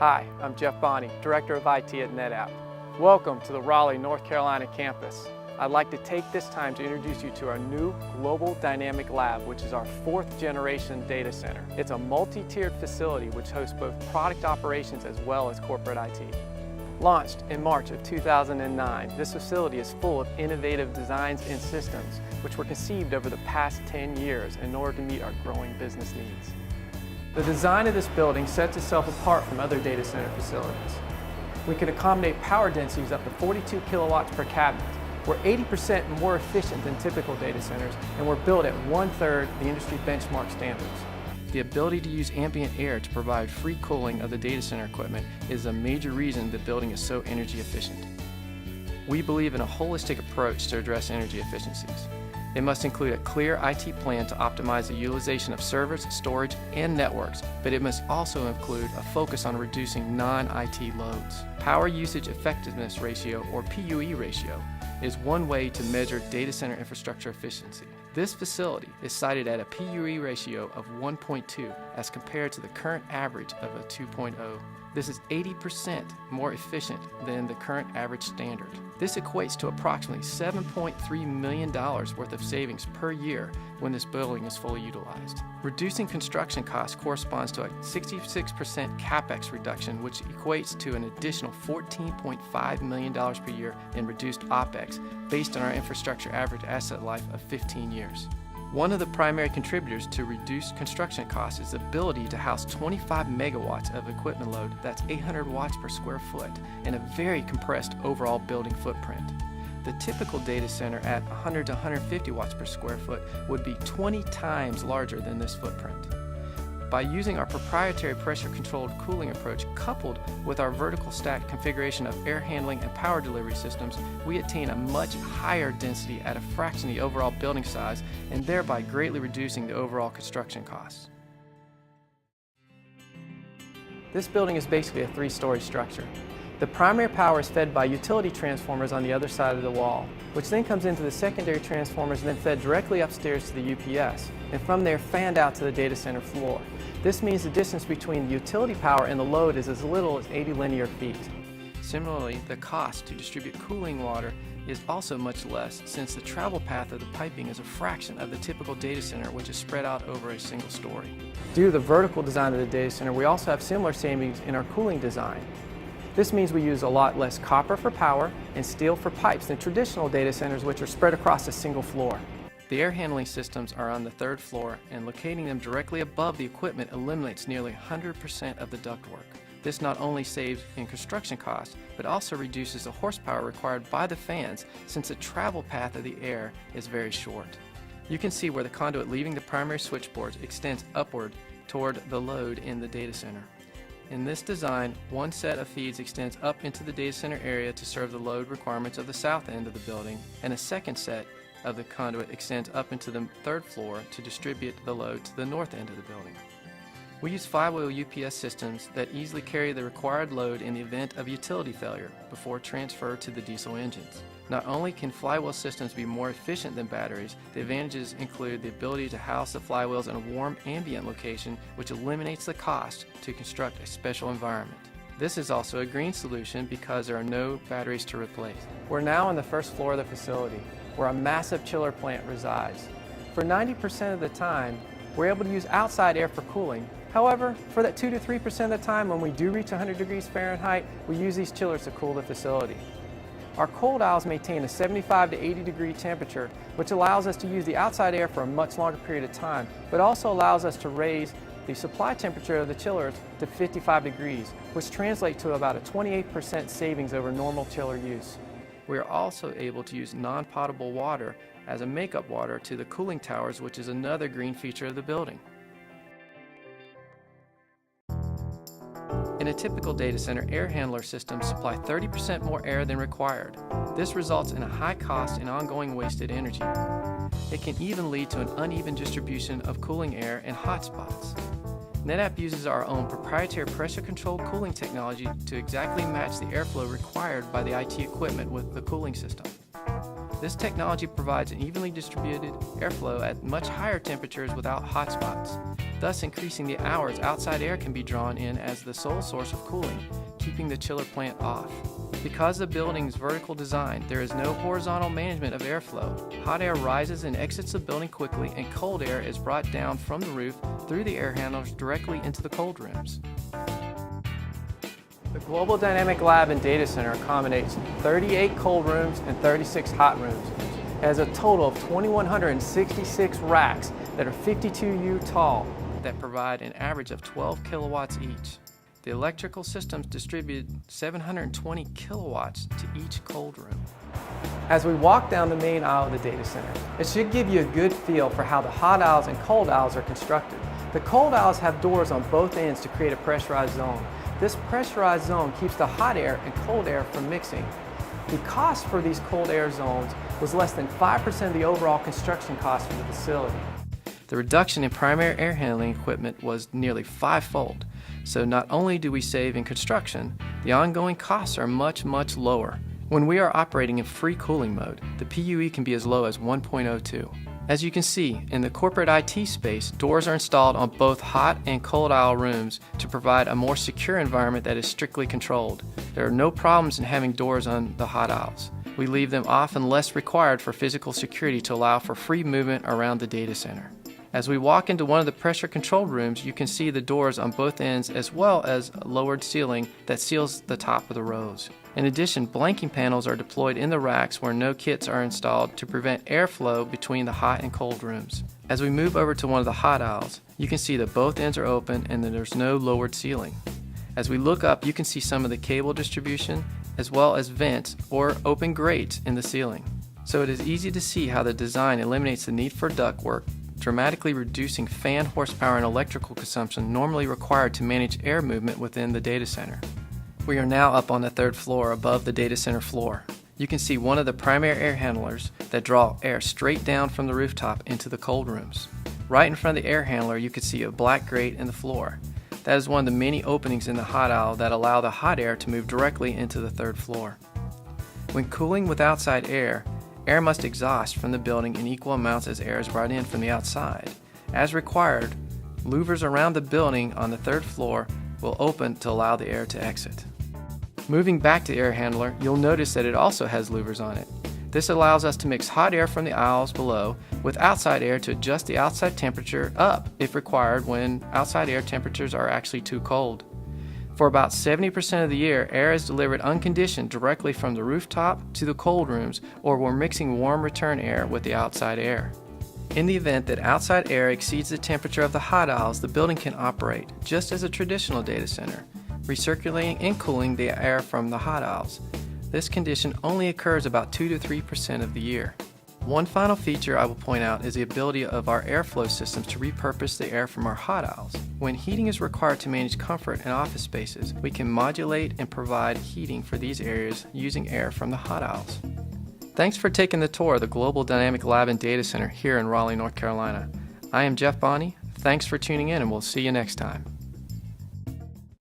Hi, I'm Jeff Bonney, Director of IT at NetApp. Welcome to the Raleigh, North Carolina campus. I'd like to take this time to introduce you to our new Global Dynamic Lab, which is our 4th generation data center. It's a multi-tiered facility which hosts both product operations as well as corporate IT. Launched in March of 2009, this facility is full of innovative designs and systems which were conceived over the past 10 years in order to meet our growing business needs. The design of this building sets itself apart from other data center facilities. We can accommodate power densities up to 42 kilowatts per cabinet. We're 80% more efficient than typical data centers, and we're built at 1/3 the industry benchmark standards. The ability to use ambient air to provide free cooling of the data center equipment is a major reason the building is so energy efficient. We believe in a holistic approach to address energy efficiencies. It must include a clear IT plan to optimize the utilization of servers, storage, and networks, but it must also include a focus on reducing non-IT loads. Power Usage Effectiveness Ratio, or PUE ratio, is one way to measure data center infrastructure efficiency. This facility is cited at a PUE ratio of 1.2 as compared to the current average of a 2.0. This is 80% more efficient than the current average standard. This equates to approximately $7.3 million worth of savings per year when this building is fully utilized. Reducing construction costs corresponds to a 66% CapEx reduction, which equates to an additional $14.5 million per year in reduced OpEx based on our infrastructure average asset life of 15 years. One of the primary contributors to reduced construction costs is the ability to house 25 megawatts of equipment load, that's 800 watts per square foot, in a very compressed overall building footprint. The typical data center at 100 to 150 watts per square foot would be 20 times larger than this footprint. By using our proprietary pressure-controlled cooling approach coupled with our vertical stack configuration of air handling and power delivery systems, we attain a much higher density at a fraction of the overall building size and thereby greatly reducing the overall construction costs. This building is basically a 3-story structure. The primary power is fed by utility transformers on the other side of the wall, which then comes into the secondary transformers and then fed directly upstairs to the UPS, and from there fanned out to the data center floor. This means the distance between the utility power and the load is as little as 80 linear feet. Similarly, the cost to distribute cooling water is also much less, since the travel path of the piping is a fraction of the typical data center, which is spread out over a single story. Due to the vertical design of the data center, we also have similar savings in our cooling design. This means we use a lot less copper for power and steel for pipes than traditional data centers, which are spread across a single floor. The air handling systems are on the 3rd floor, and locating them directly above the equipment eliminates nearly 100% of the ductwork. This not only saves in construction costs, but also reduces the horsepower required by the fans, since the travel path of the air is very short. You can see where the conduit leaving the primary switchboards extends upward toward the load in the data center. In this design, one set of feeds extends up into the data center area to serve the load requirements of the south end of the building, and a second set of the conduit extends up into the 3rd floor to distribute the load to the north end of the building. We use flywheel UPS systems that easily carry the required load in the event of utility failure before transfer to the diesel engines. Not only can flywheel systems be more efficient than batteries, the advantages include the ability to house the flywheels in a warm ambient location, which eliminates the cost to construct a special environment. This is also a green solution because there are no batteries to replace. We're now on the 1st floor of the facility, where a massive chiller plant resides. For 90% of the time, we're able to use outside air for cooling. However, for that 2 to 3% of the time when we do reach 100 degrees Fahrenheit, we use these chillers to cool the facility. Our cold aisles maintain a 75 to 80 degree temperature, which allows us to use the outside air for a much longer period of time, but also allows us to raise the supply temperature of the chillers to 55 degrees, which translates to about a 28% savings over normal chiller use. We are also able to use non-potable water as a makeup water to the cooling towers, which is another green feature of the building. In a typical data center, air handler systems supply 30% more air than required. This results in a high cost and ongoing wasted energy. It can even lead to an uneven distribution of cooling air and hot spots. NetApp uses our own proprietary pressure-controlled cooling technology to exactly match the airflow required by the IT equipment with the cooling system. This technology provides an evenly distributed airflow at much higher temperatures without hotspots, thus increasing the hours outside air can be drawn in as the sole source of cooling, keeping the chiller plant off. Because of the building's vertical design, there is no horizontal management of airflow. Hot air rises and exits the building quickly, and cold air is brought down from the roof through the air handlers directly into the cold rooms. The Global Dynamic Lab and Data Center accommodates 38 cold rooms and 36 hot rooms. It has a total of 2,166 racks that are 52U tall that provide an average of 12 kilowatts each. The electrical systems distribute 720 kilowatts to each cold room. As we walk down the main aisle of the data center, it should give you a good feel for how the hot aisles and cold aisles are constructed. The cold aisles have doors on both ends to create a pressurized zone. This pressurized zone keeps the hot air and cold air from mixing. The cost for these cold air zones was less than 5% of the overall construction cost for the facility. The reduction in primary air handling equipment was nearly 5-fold. So not only do we save in construction, the ongoing costs are much lower. When we are operating in free cooling mode, the PUE can be as low as 1.02. As you can see, in the corporate IT space, doors are installed on both hot and cold aisle rooms to provide a more secure environment that is strictly controlled. There are no problems in having doors on the hot aisles. We leave them off unless required for physical security to allow for free movement around the data center. As we walk into one of the pressure-controlled rooms, you can see the doors on both ends as well as a lowered ceiling that seals the top of the rows. In addition, blanking panels are deployed in the racks where no kits are installed to prevent airflow between the hot and cold rooms. As we move over to one of the hot aisles, you can see that both ends are open and that there's no lowered ceiling. As we look up, you can see some of the cable distribution as well as vents or open grates in the ceiling. So it is easy to see how the design eliminates the need for ductwork, dramatically reducing fan horsepower and electrical consumption normally required to manage air movement within the data center. We are now up on the 3rd floor above the data center floor. You can see one of the primary air handlers that draw air straight down from the rooftop into the cold rooms. Right in front of the air handler, you can see a black grate in the floor. That is one of the many openings in the hot aisle that allow the hot air to move directly into the 3rd floor. When cooling with outside air, air must exhaust from the building in equal amounts as air is brought in from the outside. As required, louvers around the building on the 3rd floor will open to allow the air to exit. Moving back to the air handler, you'll notice that it also has louvers on it. This allows us to mix hot air from the aisles below with outside air to adjust the outside temperature up if required when outside air temperatures are actually too cold. For about 70% of the year, air is delivered unconditioned directly from the rooftop to the cold rooms, or we're mixing warm return air with the outside air. In the event that outside air exceeds the temperature of the hot aisles, the building can operate just as a traditional data center, recirculating and cooling the air from the hot aisles. This condition only occurs about 2 to 3% of the year. One final feature I will point out is the ability of our airflow systems to repurpose the air from our hot aisles. When heating is required to manage comfort in office spaces, we can modulate and provide heating for these areas using air from the hot aisles. Thanks for taking the tour of the Global Dynamic Lab and Data Center here in Raleigh, North Carolina. I am Jeff Bonney. Thanks for tuning in, and we'll see you next time.